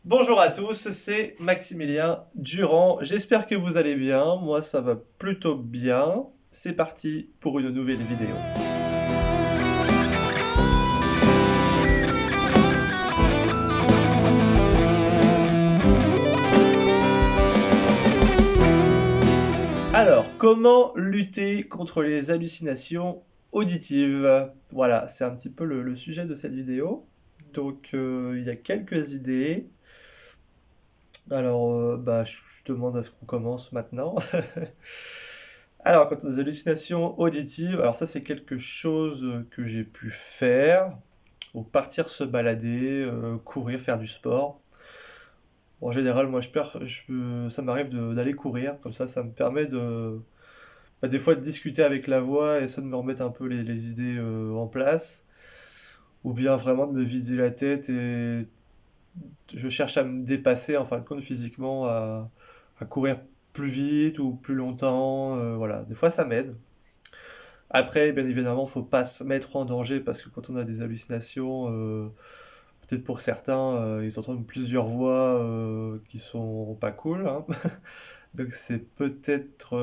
Bonjour à tous, c'est Maximilien Durand. J'espère que vous allez bien. Moi, ça va plutôt bien. C'est parti pour une nouvelle vidéo. Alors, comment lutter contre les hallucinations auditives? Voilà, c'est un petit peu le sujet de cette vidéo. Donc, il y a quelques idées. Alors, je demande à ce qu'on commence maintenant. Alors, quant aux hallucinations auditives, alors ça c'est quelque chose que j'ai pu faire, ou partir se balader, courir, faire du sport. En général, moi ça m'arrive d'aller courir, comme ça me permet des fois de discuter avec la voix et ça de me remettre un peu les idées en place, ou bien vraiment de me vider la tête et je cherche à me dépasser en fin de compte physiquement, à courir plus vite ou plus longtemps, voilà. Des fois ça m'aide. Après, bien évidemment, faut pas se mettre en danger parce que quand on a des hallucinations, peut-être pour certains, ils entendent plusieurs voix qui sont pas cool, hein. Donc c'est peut-être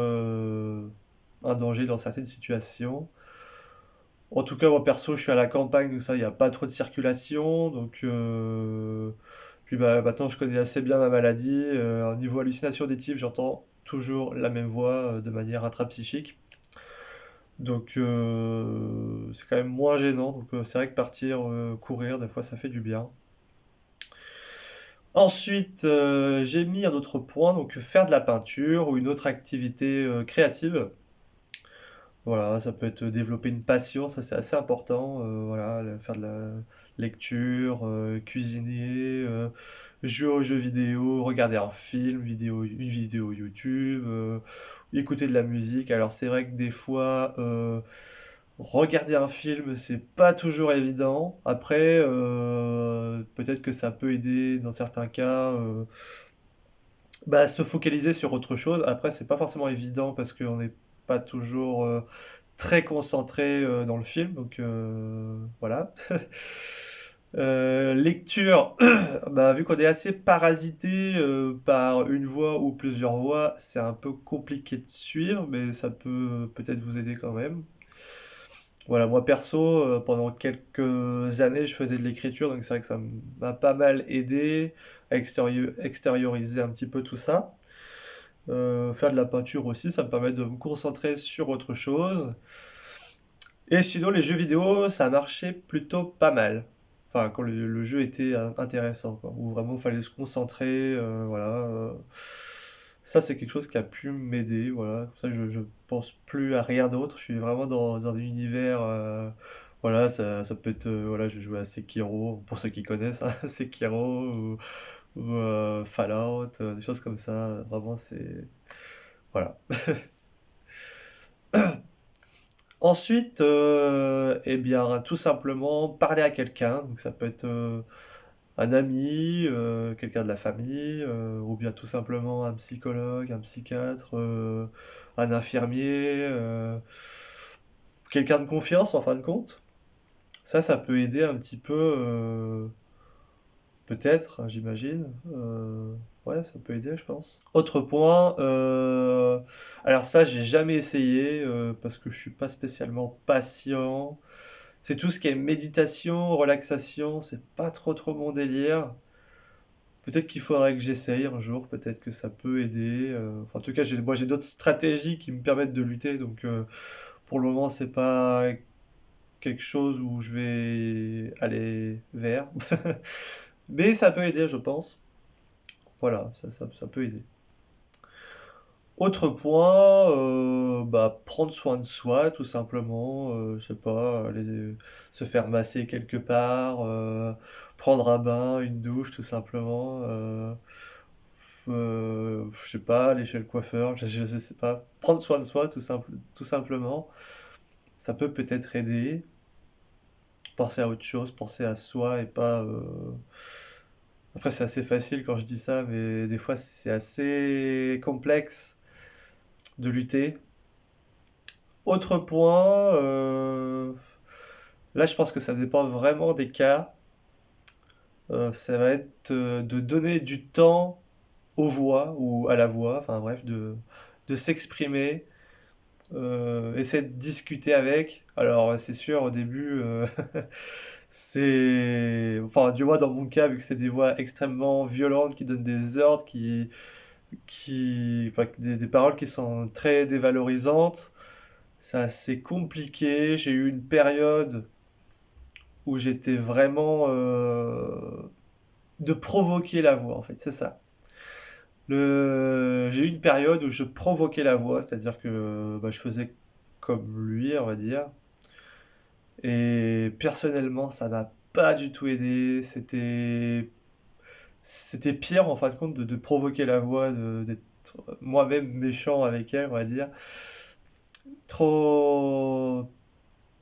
un danger dans certaines situations. En tout cas, moi perso, je suis à la campagne, donc ça, il n'y a pas trop de circulation. Donc, puis maintenant, je connais assez bien ma maladie. Au niveau hallucination auditive, j'entends toujours la même voix de manière intrapsychique. Donc c'est quand même moins gênant. Donc c'est vrai que partir courir, des fois ça fait du bien. Ensuite, j'ai mis un autre point, donc faire de la peinture ou une autre activité créative. Voilà, ça peut être développer une passion, ça c'est assez important. Voilà, faire de la lecture, cuisiner, jouer aux jeux vidéo, regarder un film, une vidéo YouTube, écouter de la musique. Alors c'est vrai que des fois, regarder un film, c'est pas toujours évident. Après, peut-être que ça peut aider dans certains cas, à se focaliser sur autre chose. Après, c'est pas forcément évident parce qu'on n'est pas toujours très concentré dans le film, donc voilà. Lecture, vu qu'on est assez parasité par une voix ou plusieurs voix, c'est un peu compliqué de suivre, mais ça peut peut-être vous aider quand même. Voilà, moi perso, pendant quelques années, je faisais de l'écriture, donc c'est vrai que ça m'a pas mal aidé à extérioriser un petit peu tout ça. Faire de la peinture aussi, ça me permet de me concentrer sur autre chose. Et sinon, les jeux vidéo, ça marchait plutôt pas mal. Enfin, quand le jeu était intéressant, quoi. Où vraiment il fallait se concentrer, voilà. Ça, c'est quelque chose qui a pu m'aider, voilà. Comme ça, je pense plus à rien d'autre. Je suis vraiment dans un univers, voilà, ça peut être, voilà, je joue à Sekiro, pour ceux qui connaissent, hein, Sekiro ou Fallout, des choses comme ça. Vraiment, c'est, voilà. Ensuite, eh bien, tout simplement parler à quelqu'un. Donc, ça peut être un ami, quelqu'un de la famille, ou bien tout simplement un psychologue, un psychiatre, un infirmier, quelqu'un de confiance en fin de compte. Ça peut aider un petit peu, peut-être, hein, j'imagine. Ouais, ça peut aider, je pense. Autre point, alors ça, j'ai jamais essayé parce que je suis pas spécialement patient. C'est tout ce qui est méditation, relaxation, c'est pas trop mon délire. Peut-être qu'il faudrait que j'essaye un jour, peut-être que ça peut aider. Enfin, en tout cas, moi j'ai d'autres stratégies qui me permettent de lutter, donc pour le moment c'est pas quelque chose où je vais aller vers. Mais ça peut aider, je pense. Voilà, ça peut aider. Autre point, prendre soin de soi, tout simplement. Je sais pas, aller se faire masser quelque part, prendre un bain, une douche, tout simplement. Je sais pas, aller chez le coiffeur, je sais pas. Prendre soin de soi, tout simplement. Ça peut peut-être aider. Penser à autre chose, penser à soi et pas. Après, c'est assez facile quand je dis ça, mais des fois, c'est assez complexe de lutter. Autre point, là je pense que ça dépend vraiment des cas. Ça va être de donner du temps aux voix ou à la voix, enfin bref, de s'exprimer, essayer de discuter avec. Alors c'est sûr, au début, enfin du moins dans mon cas, vu que c'est des voix extrêmement violentes qui donnent des ordres, enfin, des paroles qui sont très dévalorisantes, c'est assez compliqué. J'ai eu une période où j'étais vraiment de provoquer la voix, en fait, c'est ça. J'ai eu une période où je provoquais la voix, c'est-à-dire que bah, je faisais comme lui, on va dire. Et personnellement, ça m'a pas du tout aidé. C'était pire en fin de compte de provoquer la voix, d'être moi-même méchant avec elle, on va dire. Trop,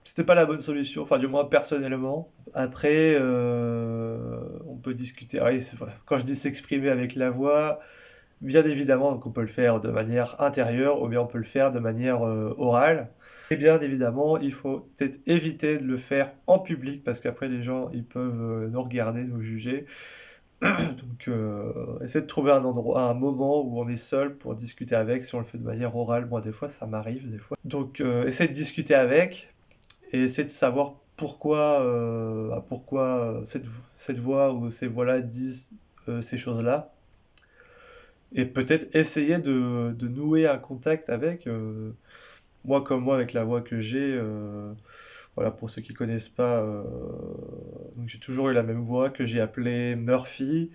c'était pas la bonne solution, enfin du moins personnellement. Après, on peut discuter. Ah oui, c'est vrai. Quand je dis s'exprimer avec la voix, bien évidemment, donc on peut le faire de manière intérieure ou bien on peut le faire de manière orale. Et bien évidemment, il faut peut-être éviter de le faire en public parce qu'après les gens ils peuvent nous regarder, nous juger. Donc essayer de trouver un endroit, un moment où on est seul pour discuter avec. Si on le fait de manière orale, moi des fois ça m'arrive des fois. Donc essayer de discuter avec et essayer de savoir pourquoi cette voix ou ces voix-là disent ces choses-là. Et peut-être essayer de nouer un contact avec, moi comme moi avec la voix que j'ai, voilà, pour ceux qui connaissent pas, donc j'ai toujours eu la même voix que j'ai appelée Murphy.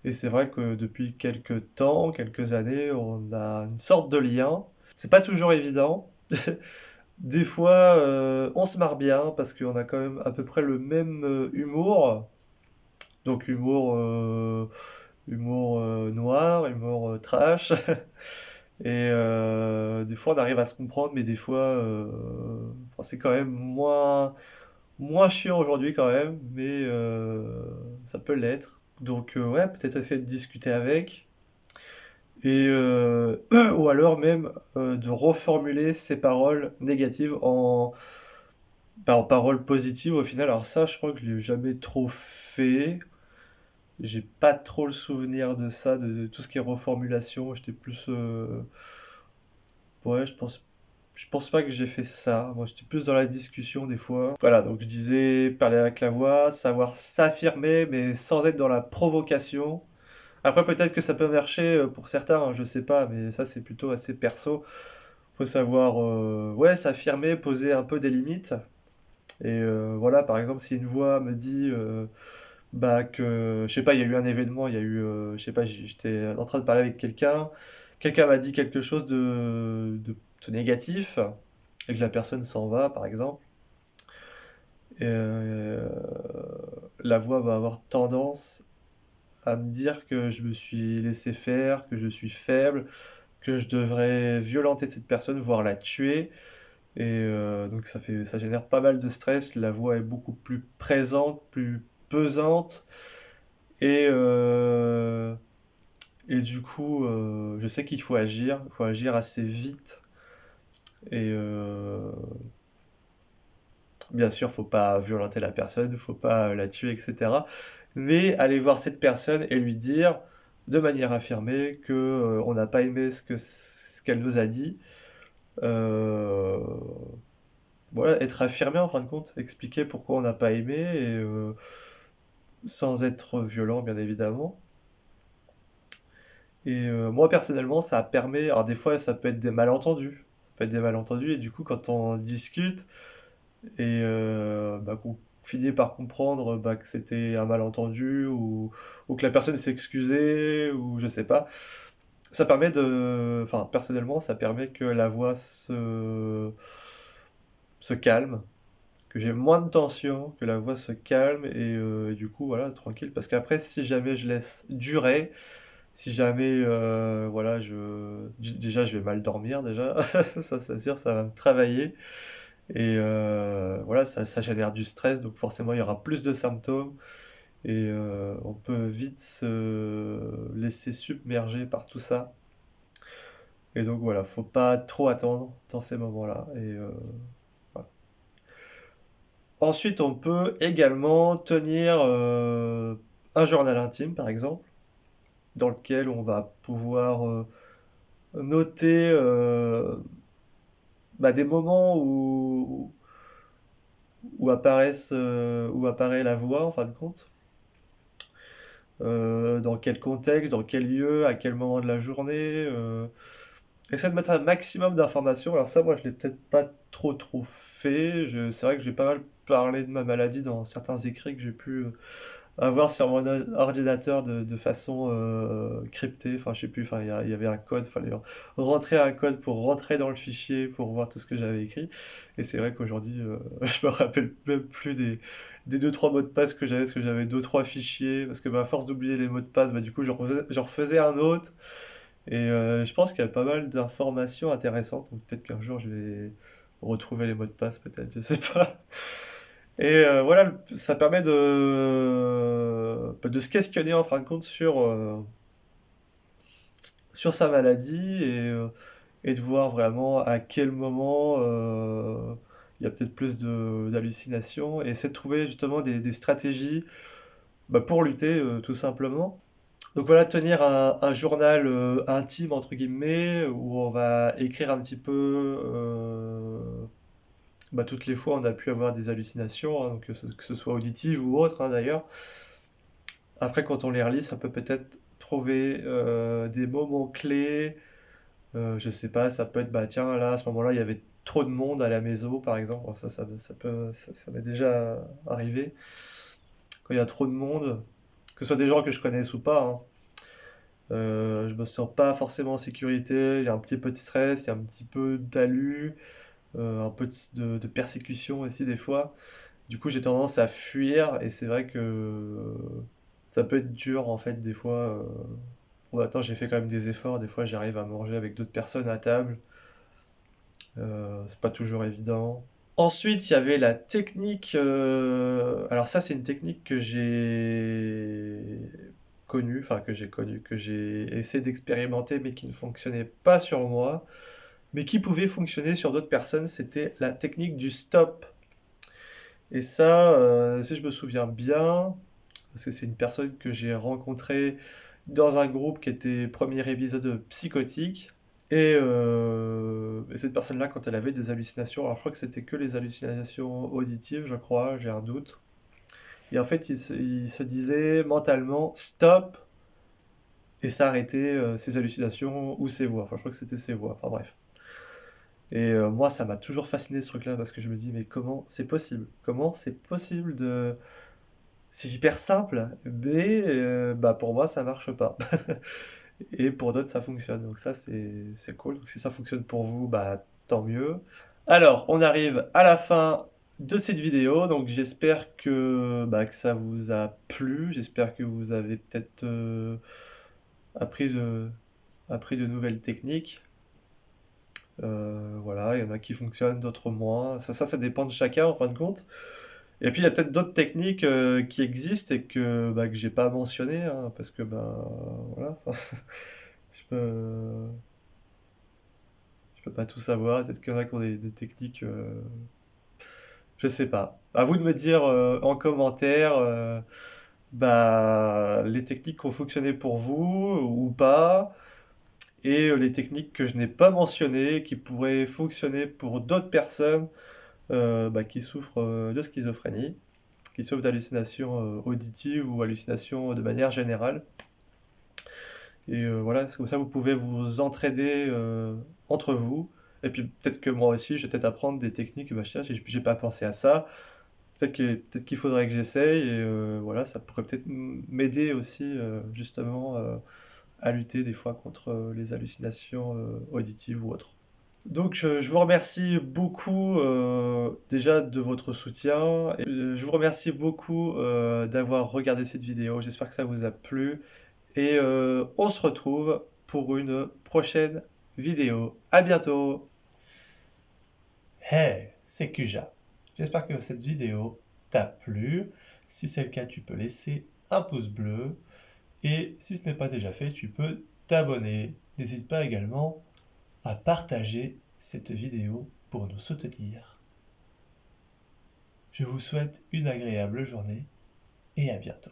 Et c'est vrai que depuis quelques temps, quelques années, on a une sorte de lien. C'est pas toujours évident. Des fois, on se marre bien parce qu'on a quand même à peu près le même humour. Donc humour noir, humour trash. Et des fois, on arrive à se comprendre, mais des fois, enfin, c'est quand même moins chiant aujourd'hui quand même, mais ça peut l'être. Donc ouais, peut-être essayer de discuter avec. Et ou alors même de reformuler ces paroles négatives en paroles positives au final. Alors ça, je crois que je l'ai jamais trop fait. J'ai pas trop le souvenir de ça, de tout ce qui est reformulation. J'étais plus, ouais, je pense pas que j'ai fait ça. Moi, j'étais plus dans la discussion des fois. Voilà, donc je disais parler avec la voix, savoir s'affirmer, mais sans être dans la provocation. Après, peut-être que ça peut marcher pour certains, hein, je sais pas, mais ça, c'est plutôt assez perso. Faut savoir, ouais, s'affirmer, poser un peu des limites. Et voilà, par exemple, si une voix me dit, bah, que, je sais pas, il y a eu un événement, il y a eu, je sais pas, j'étais en train de parler avec quelqu'un m'a dit quelque chose de négatif, et que la personne s'en va, par exemple, et la voix va avoir tendance à me dire que je me suis laissé faire, que je suis faible, que je devrais violenter cette personne, voire la tuer. Et donc ça génère pas mal de stress. La voix est beaucoup plus présente, plus pesante. Et, euh, et du coup, je sais qu'il faut agir. Il faut agir assez vite. Et bien sûr, faut pas violenter la personne, faut pas la tuer, etc. Mais aller voir cette personne et lui dire de manière affirmée que on n'a pas aimé ce qu'elle nous a dit. Euh, voilà, être affirmé en fin de compte, expliquer pourquoi on n'a pas aimé et sans être violent bien évidemment. Et moi personnellement, ça permet, alors des fois ça peut être des malentendus, ça peut être des malentendus et du coup quand on discute et bah, qu'on finit par comprendre bah, que c'était un malentendu ou que la personne s'est excusée ou je sais pas, ça permet enfin personnellement ça permet que la voix se calme, que j'ai moins de tension, que la voix se calme et du coup voilà tranquille parce qu'après si jamais je laisse durer, si jamais voilà déjà je vais mal dormir déjà ça c'est sûr ça va me travailler et voilà ça génère du stress donc forcément il y aura plus de symptômes et on peut vite se laisser submerger par tout ça et donc voilà faut pas trop attendre dans ces moments-là et voilà. Ensuite, on peut également tenir un journal intime, par exemple, dans lequel on va pouvoir noter des moments où apparaît la voix, en fin de compte. Dans quel contexte, dans quel lieu, à quel moment de la journée. Essaie de mettre un maximum d'informations. Alors ça, moi, je l'ai peut-être pas trop fait. C'est vrai que j'ai pas mal parlé de ma maladie dans certains écrits que j'ai pu avoir sur mon ordinateur de façon cryptée. Enfin, je sais plus. Enfin, il y avait un code. Il fallait rentrer un code pour rentrer dans le fichier pour voir tout ce que j'avais écrit. Et c'est vrai qu'aujourd'hui, je me rappelle même plus des deux trois mots de passe que j'avais, parce que j'avais deux trois fichiers. Parce que à force d'oublier les mots de passe, du coup, j'en refaisais un autre. Et je pense qu'il y a pas mal d'informations intéressantes. Donc peut-être qu'un jour je vais retrouver les mots de passe, peut-être, je sais pas. Et voilà, ça permet de se questionner en fin de compte sur sa maladie et de voir vraiment à quel moment il y a peut-être plus d'hallucinations et essayer de trouver justement des stratégies pour lutter tout simplement. Donc voilà, tenir un journal intime, entre guillemets, où on va écrire un petit peu toutes les fois on a pu avoir des hallucinations, hein, donc que ce soit auditives ou autres d'ailleurs. Après, quand on les relit, ça peut peut-être trouver des moments clés. Je sais pas, ça peut être, tiens, là, à ce moment-là, il y avait trop de monde à la maison, par exemple. Bon, ça m'est déjà arrivé. Quand il y a trop de monde, que ce soit des gens que je connaisse ou pas, hein. Je me sens pas forcément en sécurité, il y a un petit peu de stress, il y a un petit peu d'alus, un peu de persécution aussi des fois. Du coup, j'ai tendance à fuir et c'est vrai que ça peut être dur en fait des fois. Bon, attends, j'ai fait quand même des efforts, des fois j'arrive à manger avec d'autres personnes à table. C'est pas toujours évident. Ensuite, il y avait la technique. Alors ça, c'est une technique que j'ai connue, enfin que j'ai essayé d'expérimenter, mais qui ne fonctionnait pas sur moi, mais qui pouvait fonctionner sur d'autres personnes. C'était la technique du stop. Et ça, si je me souviens bien, parce que c'est une personne que j'ai rencontrée dans un groupe qui était premier épisode psychotique. Et cette personne-là, quand elle avait des hallucinations, alors je crois que c'était que les hallucinations auditives, je crois, j'ai un doute. Et en fait, il se disait mentalement stop et s'arrêter ses hallucinations ou ses voix. Enfin, je crois que c'était ses voix. Enfin, bref. Et moi, ça m'a toujours fasciné ce truc-là parce que je me dis, mais comment c'est possible? Comment c'est possible de. C'est hyper simple, mais pour moi, ça marche pas. Et pour d'autres, ça fonctionne. Donc ça, c'est cool. Donc si ça fonctionne pour vous, tant mieux. Alors, on arrive à la fin de cette vidéo. Donc j'espère que ça vous a plu. J'espère que vous avez peut-être appris appris de nouvelles techniques. Voilà, il y en a qui fonctionnent, d'autres moins. Ça dépend de chacun en fin de compte. Et puis il y a peut-être d'autres techniques qui existent et que j'ai pas mentionné, hein, parce que voilà, je peux, je peux pas tout savoir. Peut-être qu'il y en a qui ont des techniques, je sais pas. À vous de me dire en commentaire les techniques qui ont fonctionné pour vous ou pas, et les techniques que je n'ai pas mentionnées, qui pourraient fonctionner pour d'autres personnes qui souffrent de schizophrénie, qui souffrent d'hallucinations auditives ou hallucinations de manière générale. Et voilà, c'est comme ça vous pouvez vous entraider entre vous. Et puis peut-être que moi aussi, je vais peut-être apprendre des techniques, tiens, j'ai pas pensé à ça. Peut-être qu'il faudrait que j'essaye et voilà, ça pourrait peut-être m'aider aussi justement à lutter des fois contre les hallucinations auditives ou autres. Donc je vous remercie beaucoup déjà de votre soutien et je vous remercie beaucoup d'avoir regardé cette vidéo. J'espère que ça vous a plu et on se retrouve pour une prochaine vidéo. À bientôt. Hey, c'est Kuja. J'espère que cette vidéo t'a plu. Si c'est le cas, tu peux laisser un pouce bleu. Et si ce n'est pas déjà fait, tu peux t'abonner. N'hésite pas également à partager cette vidéo pour nous soutenir. Je vous souhaite une agréable journée et à bientôt.